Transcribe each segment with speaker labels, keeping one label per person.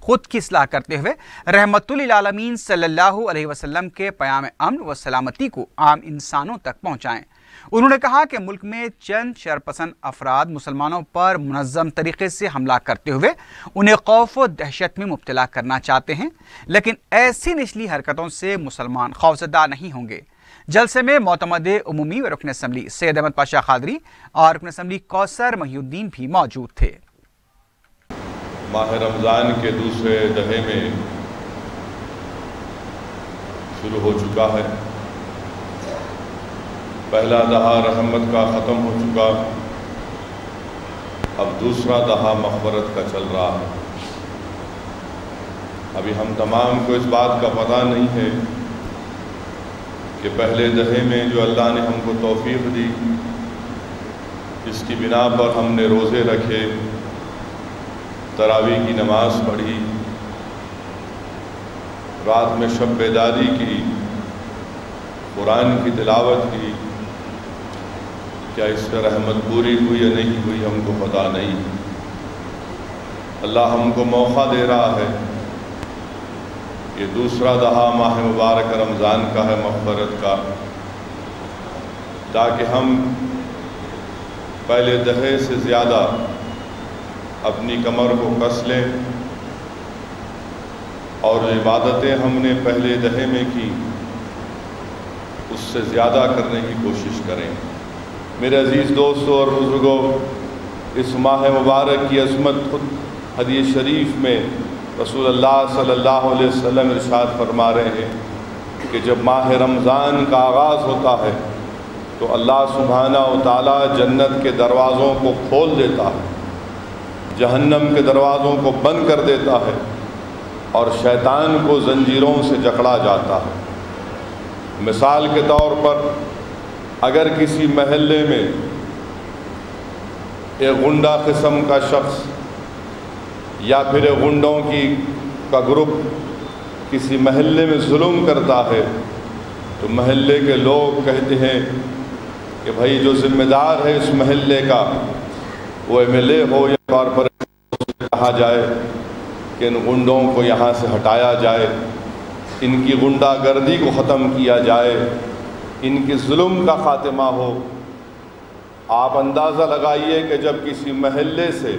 Speaker 1: خود کی اصلاح کرتے ہوئے رحمت للعالمین صلی اللہ علیہ وسلم کے پیام امن و سلامتی کو عام انسانوں تک پہنچائیں۔ انہوں نے کہا کہ ملک میں چند شرپسند افراد مسلمانوں پر منظم طریقے سے حملہ کرتے ہوئے انہیں خوف و دہشت میں مبتلا کرنا چاہتے ہیں، لیکن ایسی نچلی حرکتوں سے مسلمان خوفزدہ نہیں ہوں گے۔ جلسے میں معتمد عمومی و رکن اسمبلی سید احمد پاشا قادری اور رکن اسمبلی کوثر محی الدین بھی موجود تھے۔
Speaker 2: ماہ رمضان کے دوسرے دہے میں شروع ہو چکا ہے۔ پہلا دہا رحمت کا ختم ہو چکا، اب دوسرا دہا مغفرت کا چل رہا ہے۔ ابھی ہم تمام کو اس بات کا پتہ نہیں ہے کہ پہلے دہے میں جو اللہ نے ہم کو توفیق دی، اس کی بنا پر ہم نے روزے رکھے، تراویح کی نماز پڑھی، رات میں شب بیداری کی، قرآن کی تلاوت کی، کیا اس پر رحمت پوری ہوئی یا نہیں ہوئی ہم کو پتہ نہیں۔ اللہ ہم کو موقع دے رہا ہے، یہ دوسرا دہا ماہ مبارک رمضان کا ہے مغفرت کا، تاکہ ہم پہلے دہے سے زیادہ اپنی کمر کو کس لیں اور جو عبادتیں ہم نے پہلے دہے میں کی اس سے زیادہ کرنے کی کوشش کریں۔ میرے عزیز دوستوں اور بزرگوں، اس ماہ مبارک کی عظمت خود حدیث شریف میں رسول اللہ صلی اللہ علیہ وسلم ارشاد فرما رہے ہیں کہ جب ماہ رمضان کا آغاز ہوتا ہے تو اللہ سبحانہ و تعالی جنت کے دروازوں کو کھول دیتا ہے، جہنم کے دروازوں کو بند کر دیتا ہے اور شیطان کو زنجیروں سے جکڑا جاتا ہے۔ مثال کے طور پر اگر کسی محلے میں ایک غنڈہ قسم کا شخص یا پھر ایک غنڈوں کا گروپ کسی محلے میں ظلم کرتا ہے تو محلے کے لوگ کہتے ہیں کہ بھائی جو ذمہ دار ہے اس محلے کا، وہ ایم ایل اے ہو یا کارپوریشن، کہا جائے کہ ان غنڈوں کو یہاں سے ہٹایا جائے، ان کی غنڈہ گردی کو ختم کیا جائے، ان کی ظلم کا خاتمہ ہو۔ آپ اندازہ لگائیے کہ جب کسی محلے سے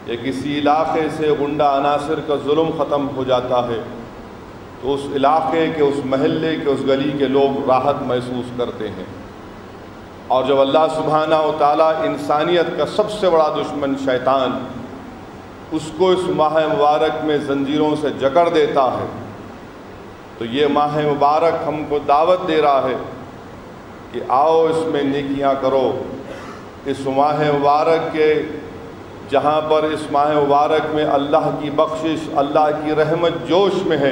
Speaker 2: یا کسی علاقے سے غنڈہ عناصر کا ظلم ختم ہو جاتا ہے تو اس علاقے کے، اس محلے کے، اس گلی کے لوگ راحت محسوس کرتے ہیں۔ اور جب اللہ سبحانہ و تعالیٰ انسانیت کا سب سے بڑا دشمن شیطان اس کو اس ماہ مبارک میں زنجیروں سے جکڑ دیتا ہے تو یہ ماہ مبارک ہم کو دعوت دے رہا ہے کہ آؤ اس میں نیکیاں کرو۔ اس ماہ مبارک کے جہاں پر اس ماہ مبارک میں اللہ کی بخشش، اللہ کی رحمت جوش میں ہے،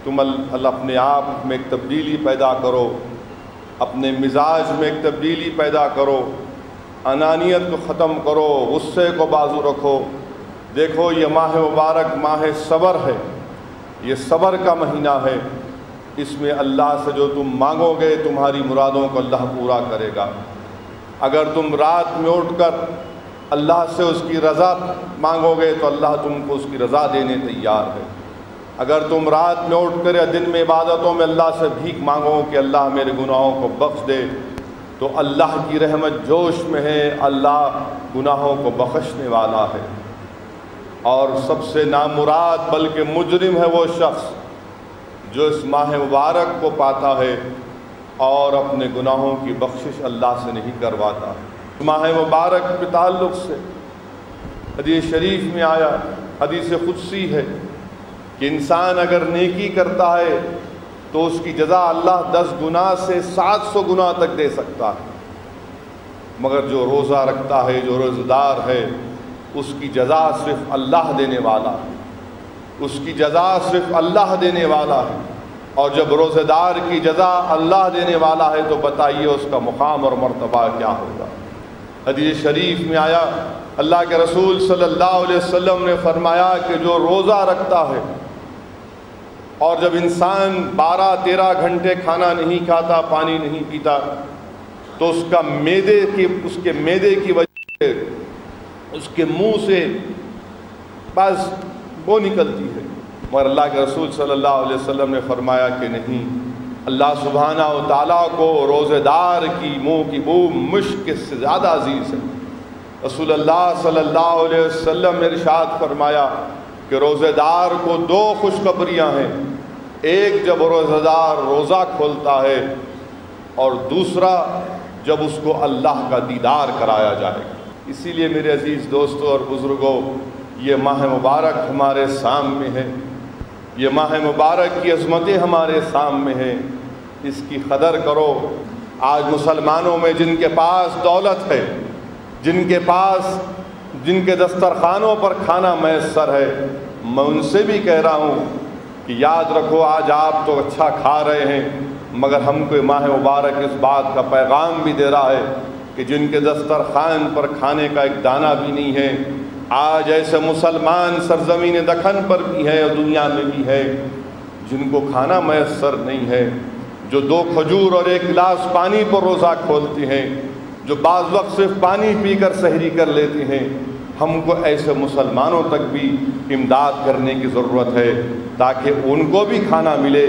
Speaker 2: تم اپنے آپ میں ایک تبدیلی پیدا کرو، اپنے مزاج میں ایک تبدیلی پیدا کرو، انانیت کو ختم کرو، غصے کو بازو رکھو۔ دیکھو یہ ماہ مبارک ماہ صبر ہے، یہ صبر کا مہینہ ہے، اس میں اللہ سے جو تم مانگو گے تمہاری مرادوں کو اللہ پورا کرے گا۔ اگر تم رات میں اٹھ کر اللہ سے اس کی رضا مانگو گے تو اللہ تم کو اس کی رضا دینے تیار ہے۔ اگر تم رات میں اٹھ کر یا دن میں عبادتوں میں اللہ سے بھیک مانگو کہ اللہ میرے گناہوں کو بخش دے تو اللہ کی رحمت جوش میں ہے، اللہ گناہوں کو بخشنے والا ہے۔ اور سب سے نامراد بلکہ مجرم ہے وہ شخص جو اس ماہ مبارک کو پاتا ہے اور اپنے گناہوں کی بخشش اللہ سے نہیں کرواتا۔ ماہ مبارک کے تعلق سے حدیث شریف میں آیا، حدیث قدسی ہے کہ انسان اگر نیکی کرتا ہے تو اس کی جزا اللہ 10 گنا سے 700 گنا تک دے سکتا ہے، مگر جو روزہ رکھتا ہے، جو روزہ دار ہے، اس کی جزا صرف اللہ دینے والا ہے، اس کی جزا صرف اللہ دینے والا ہے۔ اور جب روزہ دار کی جزا اللہ دینے والا ہے تو بتائیے اس کا مقام اور مرتبہ کیا ہوگا۔ حدیث شریف میں آیا، اللہ کے رسول صلی اللہ علیہ وسلم نے فرمایا کہ جو روزہ رکھتا ہے اور جب انسان 12-13 گھنٹے کھانا نہیں کھاتا، پانی نہیں پیتا، تو اس کے معدے کی وجہ سے اس کے منہ سے بس وہ نکلتی ہے، مگر اللہ کے رسول صلی اللہ علیہ وسلم نے فرمایا کہ نہیں، اللہ سبحانہ و تعالیٰ کو روزے دار کی منہ کی بو مشک سے زیادہ عزیز ہے۔ رسول اللہ صلی اللہ علیہ وسلم نے ارشاد فرمایا کہ روزے دار کو دو خوشخبریاں ہیں، ایک جب روزہ دار روزہ کھولتا ہے، اور دوسرا جب اس کو اللہ کا دیدار کرایا جائے گا۔ اسی لیے میرے عزیز دوستوں اور بزرگوں، یہ ماہ مبارک ہمارے سامنے ہے، یہ ماہ مبارک کی عظمتیں ہمارے سامنے ہیں، اس کی قدر کرو۔ آج مسلمانوں میں جن کے پاس دولت ہے، جن کے دسترخوانوں پر کھانا میسر ہے، میں ان سے بھی کہہ رہا ہوں کہ یاد رکھو، آج آپ تو اچھا کھا رہے ہیں، مگر ہم کو ماہ مبارک اس بات کا پیغام بھی دے رہا ہے کہ جن کے دسترخوان پر کھانے کا ایک دانہ بھی نہیں ہے، آج ایسے مسلمان سرزمین دکن پر بھی ہے اور دنیا میں بھی ہے جن کو کھانا میسر نہیں ہے، جو 2 کھجور اور 1 گلاس پانی پر روزہ کھولتے ہیں، جو بعض وقت صرف پانی پی کر سحری کر لیتے ہیں۔ ہم کو ایسے مسلمانوں تک بھی امداد کرنے کی ضرورت ہے تاکہ ان کو بھی کھانا ملے،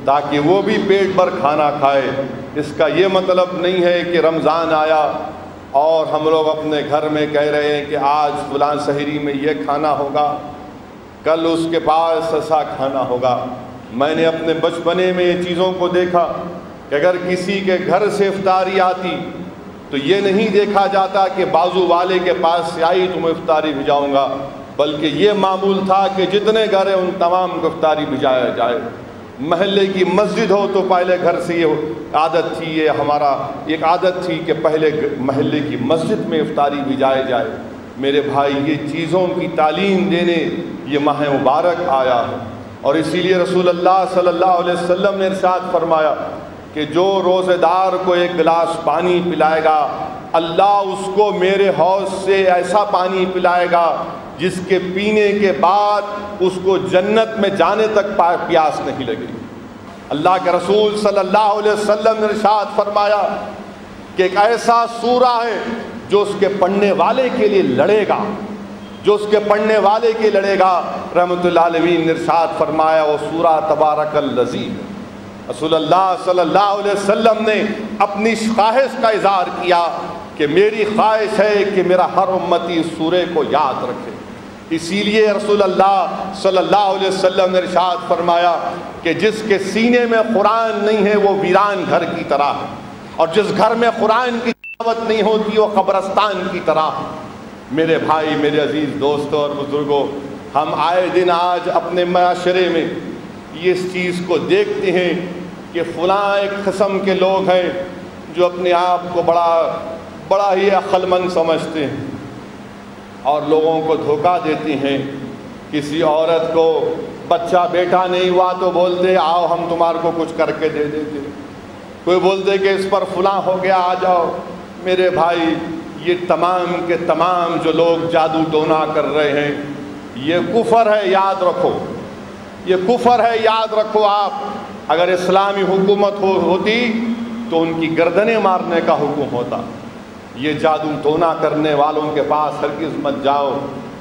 Speaker 2: تاکہ وہ بھی پیٹ بھر کھانا کھائے۔ اس کا یہ مطلب نہیں ہے کہ رمضان آیا اور ہم لوگ اپنے گھر میں کہہ رہے ہیں کہ آج فلاں سحری میں یہ کھانا ہوگا، کل اس کے پاس ایسا کھانا ہوگا۔ میں نے اپنے بچپنے میں یہ چیزوں کو دیکھا کہ اگر کسی کے گھر سے افطاری آتی تو یہ نہیں دیکھا جاتا کہ بازو والے کے پاس سے آئی تو میں افطاری بھجاؤں گا، بلکہ یہ معمول تھا کہ جتنے گھر ہیں ان تمام کو افطاری بھجایا جائے۔ محلے کی مسجد ہو تو پہلے گھر سے یہ عادت تھی، یہ ہمارا ایک عادت تھی کہ پہلے محلے کی مسجد میں افطاری بھجائے جائے۔ میرے بھائی، یہ چیزوں کی تعلیم دینے یہ ماہ مبارک آیا ہے، اور اسی لیے رسول اللہ صلی اللہ علیہ وسلم نے ارشاد فرمایا کہ جو روزے دار کو 1 گلاس پانی پلائے گا، اللہ اس کو میرے حوض سے ایسا پانی پلائے گا جس کے پینے کے بعد اس کو جنت میں جانے تک پیاس نہیں لگے گی۔ اللہ کے رسول صلی اللہ علیہ وسلم نے ارشاد فرمایا کہ ایک ایسا سورہ ہے جو اس کے پڑھنے والے کے لیے لڑے گا، جو اس کے پڑھنے والے کے لڑے گا۔ رحمت اللہ علیہ نے ارشاد فرمایا وہ سورہ تبارک الذی۔ رسول اللہ صلی اللہ علیہ وسلم نے اپنی خواہش کا اظہار کیا کہ میری خواہش ہے کہ میرا ہر امتی اس سورے کو یاد رکھے۔ اسی لیے رسول اللہ صلی اللہ علیہ وسلم نے ارشاد فرمایا کہ جس کے سینے میں قرآن نہیں ہے وہ ویران گھر کی طرح ہے، اور جس گھر میں قرآن کی تلاوت نہیں ہوتی وہ قبرستان کی طرح۔ میرے بھائی، میرے عزیز دوستوں اور بزرگوں، ہم آئے دن آج اپنے معاشرے میں یہ اس چیز کو دیکھتے ہیں کہ فلاں ایک قسم کے لوگ ہیں جو اپنے آپ کو بڑا ہی عقل مند سمجھتے ہیں اور لوگوں کو دھوکہ دیتے ہیں۔ کسی عورت کو بچہ بیٹا نہیں ہوا تو بولتے آؤ ہم تمہارے کو کچھ کر کے دے دیتے، کوئی بولتے کہ اس پر فلاں ہو گیا آ جاؤ۔ میرے بھائی، یہ تمام کے تمام جو لوگ جادو ٹونا کر رہے ہیں یہ کفر ہے، یاد رکھو، یہ کفر ہے، یاد رکھو۔ آپ اگر اسلامی حکومت ہوتی تو ان کی گردنیں مارنے کا حکم ہوتا۔ یہ جادو ٹونا کرنے والوں کے پاس ہرگز مت جاؤ۔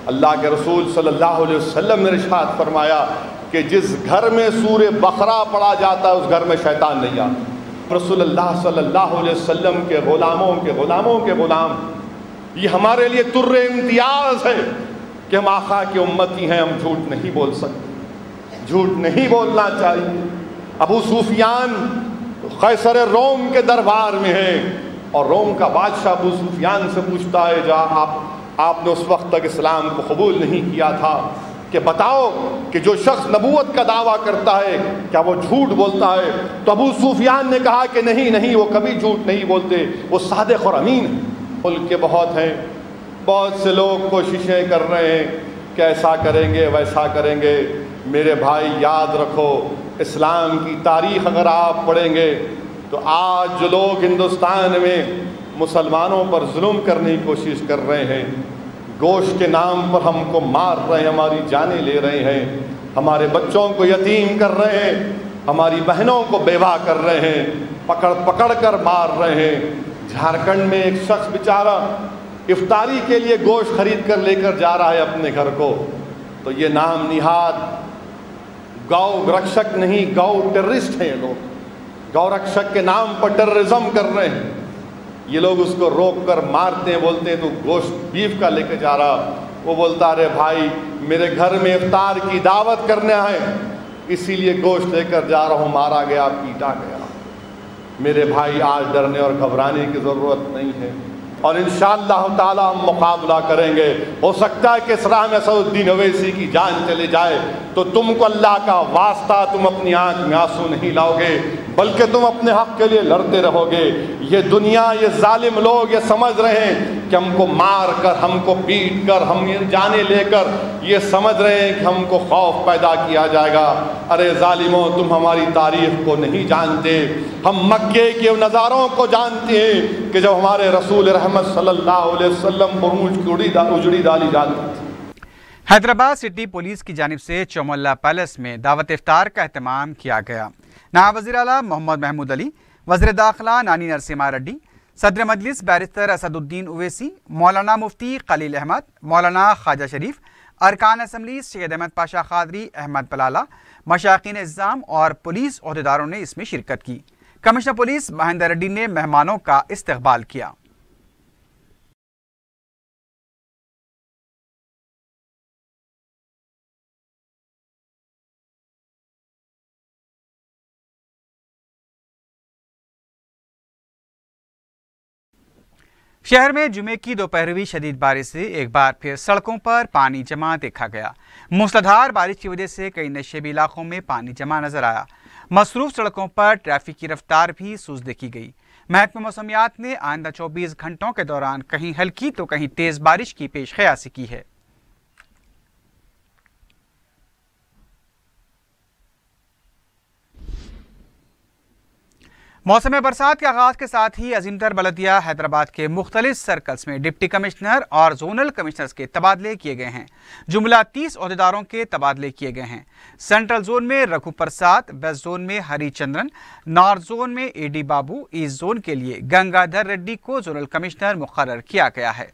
Speaker 2: اللہ کے رسول صلی اللہ علیہ وسلم نے ارشاد فرمایا کہ جس گھر میں سورہ بقرہ پڑھا جاتا ہے اس گھر میں شیطان نہیں آتا۔ رسول اللہ صلی اللہ علیہ وسلم کے غلاموں کے غلام، یہ ہمارے لیے تر امتیاز ہے کہ ہم آقا کے امتی ہیں، ہم جھوٹ نہیں بول سکتے، جھوٹ نہیں بولنا چاہیے۔ ابو سفیان قیصر روم کے دربار میں ہے اور روم کا بادشاہ ابو سفیان سے پوچھتا ہے جہاں آپ نے اس وقت تک اسلام کو قبول نہیں کیا تھا کہ بتاؤ کہ جو شخص نبوت کا دعویٰ کرتا ہے کیا وہ جھوٹ بولتا ہے؟ تو ابو سفیان نے کہا کہ نہیں، وہ کبھی جھوٹ نہیں بولتے، وہ صادق اور امین ہیں۔ ملک کے بہت سے لوگ کوششیں کر رہے ہیں کہ ایسا کریں گے ویسا کریں گے۔ میرے بھائی، یاد رکھو، اسلام کی تاریخ اگر آپ پڑھیں گے تو آج جو لوگ ہندوستان میں مسلمانوں پر ظلم کرنے کی کوشش کر رہے ہیں، گوشت کے نام پر ہم کو مار رہے ہیں، ہماری جانیں لے رہے ہیں، ہمارے بچوں کو یتیم کر رہے ہیں، ہماری بہنوں کو بیوہ کر رہے ہیں، پکڑ کر مار رہے ہیں۔ جھارکھنڈ میں ایک شخص بیچارہ افطاری کے لیے گوشت خرید کر لے کر جا رہا ہے اپنے گھر کو، تو یہ نام نہاد گو رکشک نہیں، گو ٹیررسٹ ہیں یہ لوگ، گو رکشک کے نام پر ٹیررزم کر رہے ہیں یہ لوگ۔ اس کو روک کر مارتے ہیں، بولتے ہیں تو گوشت بیف کا لے کے جا رہا، وہ بولتا ارے بھائی میرے گھر میں افطار کی دعوت کرنے آئے اسی لیے گوشت لے کر جا رہا ہوں، مارا گیا، پیٹا گیا۔ میرے بھائی آج ڈرنے اور گھبرانے کی ضرورت نہیں ہے، اور انشاءاللہ تعالی ہم مقابلہ کریں گے۔ ہو سکتا ہے کہ اس راہ میں اسد الدین اویسی کی جان چلے جائے تو تم کو اللہ کا واسطہ تم اپنی آنکھ میں آنسو نہیں لاؤ گے، بلکہ تم اپنے حق کے لیے لڑتے رہو گے۔ یہ دنیا، یہ ظالم لوگ یہ سمجھ رہے ہیں کہ ہم کو مار کر، ہم کو پیٹ کر، ہم یہ جانے لے کر یہ سمجھ رہے ہیں کہ ہم کو خوف پیدا کیا جائے گا۔ ارے ظالموں، تم ہماری تاریخ کو نہیں جانتے، ہم مکے کے نظاروں کو جانتے ہیں کہ جب ہمارے رسول رحمت صلی اللہ علیہ وسلم پر اونٹ کی اجڑی ڈالی جاتی تھی۔
Speaker 1: حیدرآباد سٹی پولیس کی جانب سے چومولہ پیلس میں دعوت افطار کا اہتمام کیا گیا۔ نائب وزیر اعلیٰ محمد محمود علی، وزیر داخلہ نانی نرسمہا ریڈی، صدر مجلس بیرسٹر اسد الدین اویسی، مولانا مفتی خلیل احمد، مولانا خواجہ شریف، ارکان اسمبلی سید احمد پاشا قادری، احمد پلالہ، مشائقین اعظام اور پولیس عہدیداروں نے اس میں شرکت کی۔ کمشنر پولیس مہندر ریڈی نے مہمانوں کا استقبال کیا۔ شہر میں جمعے کی دوپہر ہوئی شدید بارش سے ایک بار پھر سڑکوں پر پانی جمع دیکھا گیا۔ موسلادھار بارش کی وجہ سے کئی نشیبی علاقوں میں پانی جمع نظر آیا۔ مصروف سڑکوں پر ٹریفک کی رفتار بھی سست دیکھی گئی۔ محکمہ موسمیات نے آئندہ 24 گھنٹوں کے دوران کہیں ہلکی تو کہیں تیز بارش کی پیش خیاسی کی ہے۔ موسم برسات کے آغاز کے ساتھ ہی عظیم تر بلدیہ حیدرآباد کے مختلف سرکلز میں ڈپٹی کمشنر اور زونل کمشنرز کے تبادلے کیے گئے ہیں۔ جملہ 30 عہدیداروں کے تبادلے کیے گئے ہیں۔ سینٹرل زون میں رگھو پرساد، ویسٹ زون میں ہری چندرن، نارتھ زون میں اے ڈی بابو، ایسٹ زون کے لیے گنگادھر ریڈی کو زونل کمشنر مقرر کیا گیا ہے۔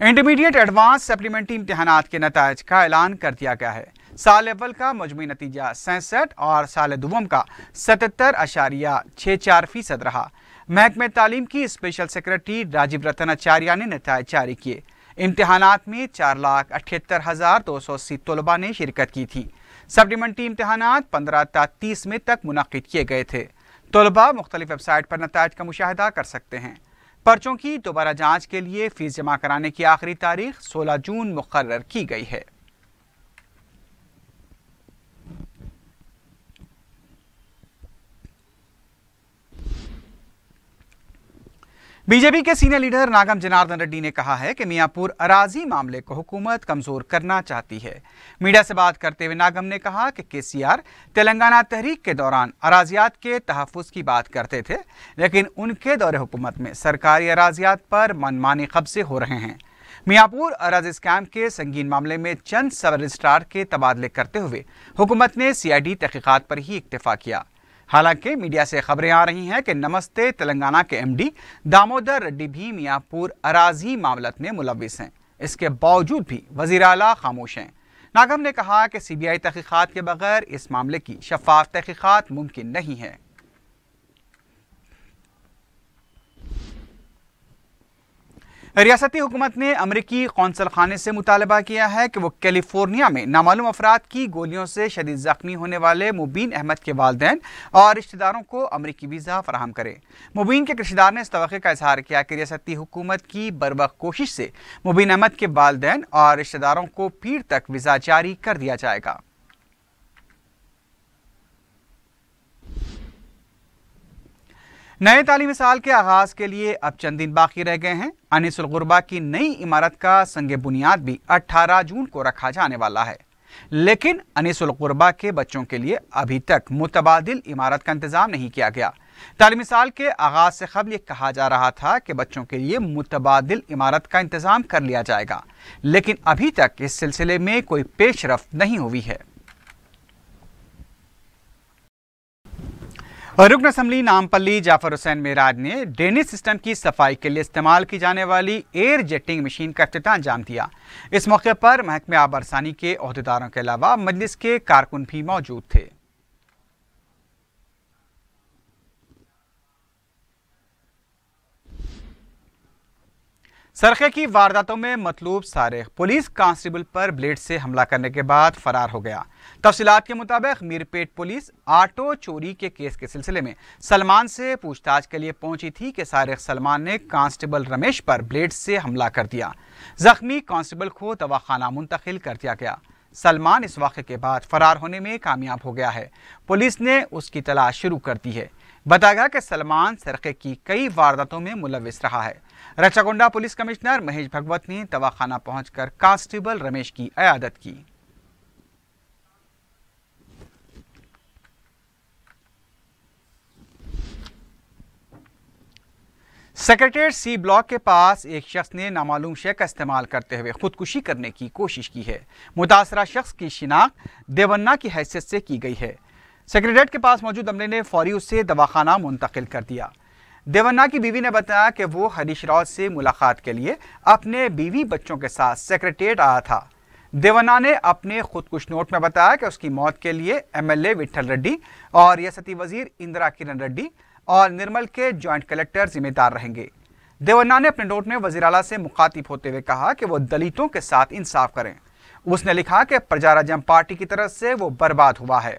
Speaker 1: انٹرمیڈیٹ ایڈوانس سپلیمنٹری امتحانات کے نتائج کا اعلان کر دیا گیا ہے۔ سال اول کا مجموعی نتیجہ 66 اور سال دوم کا 77.64% رہا۔ محکمہ تعلیم کی اسپیشل سیکرٹری راجیو رتن آچاریہ نے نتائج جاری کیے۔ امتحانات میں 4,78,280 طلباء نے شرکت کی تھی۔ سپلیمنٹری امتحانات 15 تا 30 مئی تک منعقد کیے گئے تھے۔ طلباء مختلف ویب سائٹ پر نتائج کا مشاہدہ کر سکتے ہیں۔ پرچوں کی دوبارہ جانچ کے لیے فیس جمع کرانے کی آخری تاریخ 16 جون مقرر کی گئی ہے۔ بی جے پی کے سینئر لیڈر ناگم جناردن ریڈی نے کہا ہے کہ میاں پور اراضی معاملے کو حکومت کمزور کرنا چاہتی ہے۔ میڈیا سے بات کرتے ہوئے ناگم نے کہا کہ KCR تلنگانہ تحریک کے دوران اراضیات کے تحفظ کی بات کرتے تھے، لیکن ان کے دور حکومت میں سرکاری اراضیات پر منمانی قبضے ہو رہے ہیں۔ میاں پور اراضی اسکیم کے سنگین معاملے میں چند سب رجسٹرار کے تبادلے کرتے ہوئے حکومت نے CID تحقیقات پر ہی اکتفا کیا۔ حالانکہ میڈیا سے خبریں آ رہی ہیں کہ نمستے تلنگانہ کے MD دامودر ریڈی بھی میاں پور اراضی معاملات میں ملوث ہیں۔ اس کے باوجود بھی وزیر اعلیٰ خاموش ہیں۔ ناگم نے کہا کہ CBI تحقیقات کے بغیر اس معاملے کی شفاف تحقیقات ممکن نہیں ہے۔ ریاستی حکومت نے امریکی قونصل خانے سے مطالبہ کیا ہے کہ وہ کیلیفورنیا میں نامعلوم افراد کی گولیوں سے شدید زخمی ہونے والے مبین احمد کے والدین اور رشتہ داروں کو امریکی ویزا فراہم کرے۔ مبین کے رشتہ دار نے اس توقع کا اظہار کیا کہ ریاستی حکومت کی بروقت کوشش سے مبین احمد کے والدین اور رشتہ داروں کو پیر تک ویزا جاری کر دیا جائے گا۔ نئے تعلیمی سال کے آغاز کے لیے اب چند دن باقی رہ گئے ہیں۔ انیس الغربہ کی نئی عمارت کا سنگ بنیاد بھی 18 جون کو رکھا جانے والا ہے، لیکن انیس الغربہ کے بچوں کے لیے ابھی تک متبادل عمارت کا انتظام نہیں کیا گیا۔ تعلیمی سال کے آغاز سے قبل یہ کہا جا رہا تھا کہ بچوں کے لیے متبادل عمارت کا انتظام کر لیا جائے گا، لیکن ابھی تک اس سلسلے میں کوئی پیش رفت نہیں ہوئی ہے۔ رکن اسمبلی نامپلی جعفر حسین معراج نے ڈرینیج سسٹم کی صفائی کے لیے استعمال کی جانے والی ایئر جیٹنگ مشین کا افتتاح انجام دیا۔ اس موقع پر محکمہ آب رسانی کے عہدیداروں کے علاوہ مجلس کے کارکن بھی موجود تھے۔ سرقے کی وارداتوں میں مطلوب سارق پولیس کانسٹیبل پر بلیڈ سے حملہ کرنے کے بعد فرار ہو گیا۔ تفصیلات کے مطابق میرپیٹ پولیس آٹو چوری کے کیس کے سلسلے میں سلمان سے پوچھ تاچھ کے لیے پہنچی تھی کہ سارق سلمان نے کانسٹیبل رمیش پر بلیڈ سے حملہ کر دیا۔ زخمی کانسٹیبل کو دواخانہ منتقل کر دیا گیا۔ سلمان اس واقعے کے بعد فرار ہونے میں کامیاب ہو گیا ہے۔ پولیس نے اس کی تلاش شروع کر دی ہے۔ بتایا گیا کہ سلمان سرقے کی کئی وارداتوں میں ملوث رہا ہے۔ رچاگونڈا پولیس کمشنر مہیش بھگوت نے دواخانہ پہنچ کر کانسٹیبل رمیش کی عیادت کی۔ سیکریٹریٹ سی بلاک کے پاس ایک شخص نے نامعلوم شے کا استعمال کرتے ہوئے خودکشی کرنے کی کوشش کی ہے۔ متاثرہ شخص کی شناخت دیونا کی حیثیت سے کی گئی ہے۔ سیکریٹریٹ کے پاس موجود عملے نے فوری اسے دواخانہ منتقل کر دیا۔ دیونا کی بیوی نے بتایا کہ وہ ہریش راؤ سے ملاقات کے لیے اپنے بیوی بچوں کے ساتھ سیکریٹریٹ آیا تھا۔ دیونا نے اپنے خودکش نوٹ میں بتایا کہ اس کی موت کے لیے MLA وٹھل ریڈی اور ریاستی وزیر اندرا کرن ریڈی اور نرمل کے جوائنٹ کلیکٹر ذمہ دار رہیں گے۔ دیونا نے اپنے نوٹ میں وزیر اعلیٰ سے مخاطب ہوتے ہوئے کہا کہ وہ دلتوں کے ساتھ انصاف کریں۔ اس نے لکھا کہ پرجاراجم پارٹی کی طرف سے وہ برباد ہوا ہے۔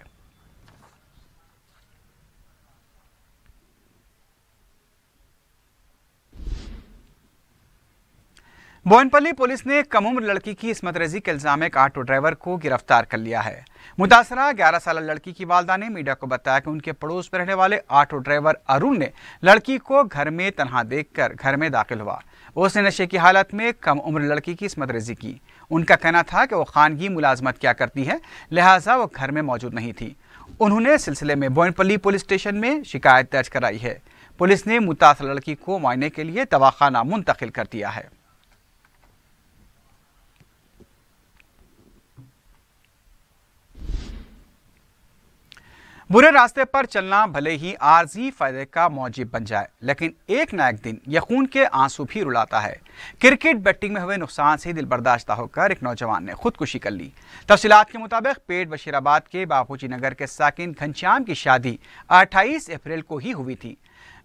Speaker 1: بوئنپلی پولیس نے کم عمر لڑکی کی عصمت ریزی کے الزام میں ایک آٹو ڈرائیور کو گرفتار کر لیا ہے۔ متاثرہ 11 سالہ لڑکی کی والدہ نے میڈیا کو بتایا کہ ان کے پڑوس میں رہنے والے آٹو ڈرائیور ارون نے لڑکی کو گھر میں تنہا دیکھ کر گھر میں داخل ہوا۔ اس نے نشے کی حالت میں کم عمر لڑکی کی عصمت ریزی کی۔ ان کا کہنا تھا کہ وہ خانگی ملازمت کیا کرتی ہے، لہٰذا وہ گھر میں موجود نہیں تھی۔ انہوں نے اس سلسلے میں بوئنپلی پولیس اسٹیشن میں شکایت درج کرائی ہے۔ پولیس نے متاثرہ لڑکی کو معائنے کے لیے دواخانہ منتقل کر دیا ہے۔ برے راستے پر چلنا بھلے ہی عارضی فائدے کا موجب بن جائے، لیکن ایک نہ ایک دن یہ خون کے آنسو بھی رلاتا ہے۔ کرکٹ بیٹنگ میں ہوئے نقصان سے دل برداشتہ ہو کر ایک نوجوان نے خودکشی کر لی۔ تفصیلات کے مطابق پیٹ بشیر آباد کے باپوجی نگر کے ساکن گھنشیام کی شادی 28 اپریل کو ہی ہوئی تھی۔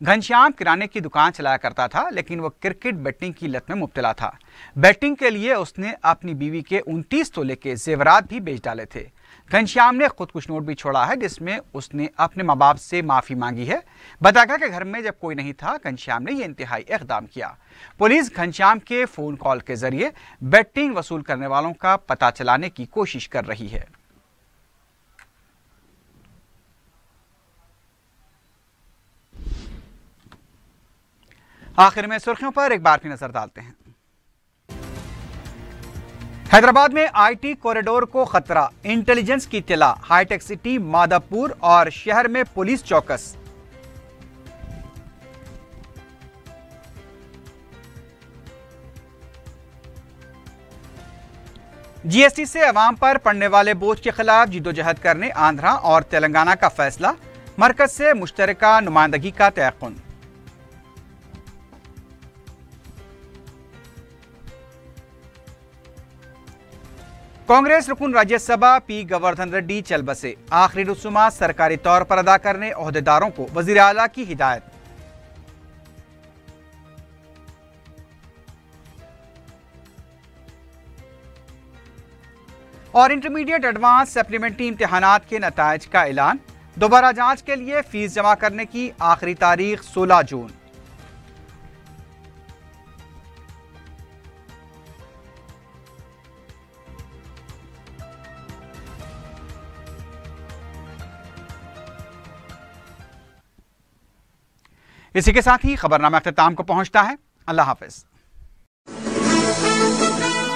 Speaker 1: گھنشیام کرانے کی دکان چلایا کرتا تھا، لیکن وہ کرکٹ بیٹنگ کی لت میں مبتلا تھا۔ بیٹنگ کے لیے اس نے اپنی بیوی کے 29 تولے کے زیورات بھی بیچ ڈالے تھے۔ گھنشیام نے خودکش نوٹ بھی چھوڑا ہے، جس میں اس نے اپنے ماں باپ سے معافی مانگی ہے۔ بتایا گیا کہ گھر میں جب کوئی نہیں تھا، گھنشیام نے یہ انتہائی اقدام کیا۔ پولیس گھنشیام کے فون کال کے ذریعے بیٹنگ وصول کرنے والوں کا پتہ چلانے کی کوشش کر رہی ہے۔ آخر میں سرخیوں پر ایک بار پھر نظر ڈالتے ہیں۔ حیدرآباد میں IT کوریڈور کو خطرہ، انٹیلیجنس کی اطلاع، ہائی ٹیک سٹی مادھاپور اور شہر میں پولیس چوکس۔ GST سے عوام پر پڑنے والے بوجھ کے خلاف جدوجہد کرنے آندھرا اور تلنگانہ کا فیصلہ، مرکز سے مشترکہ نمائندگی کا تیقن۔ کانگریس رکن راجیہ سبھا پی گوردھن ریڈی چل بسے، آخری رسومات سرکاری طور پر ادا کرنے عہدیداروں کو وزیر اعلیٰ کی ہدایت۔ اور انٹرمیڈیٹ ایڈوانس سپلیمنٹری امتحانات کے نتائج کا اعلان، دوبارہ جانچ کے لیے فیس جمع کرنے کی آخری تاریخ 16 جون۔ اسی کے ساتھ ہی خبرنامہ اختتام کو پہنچتا ہے۔ اللہ حافظ۔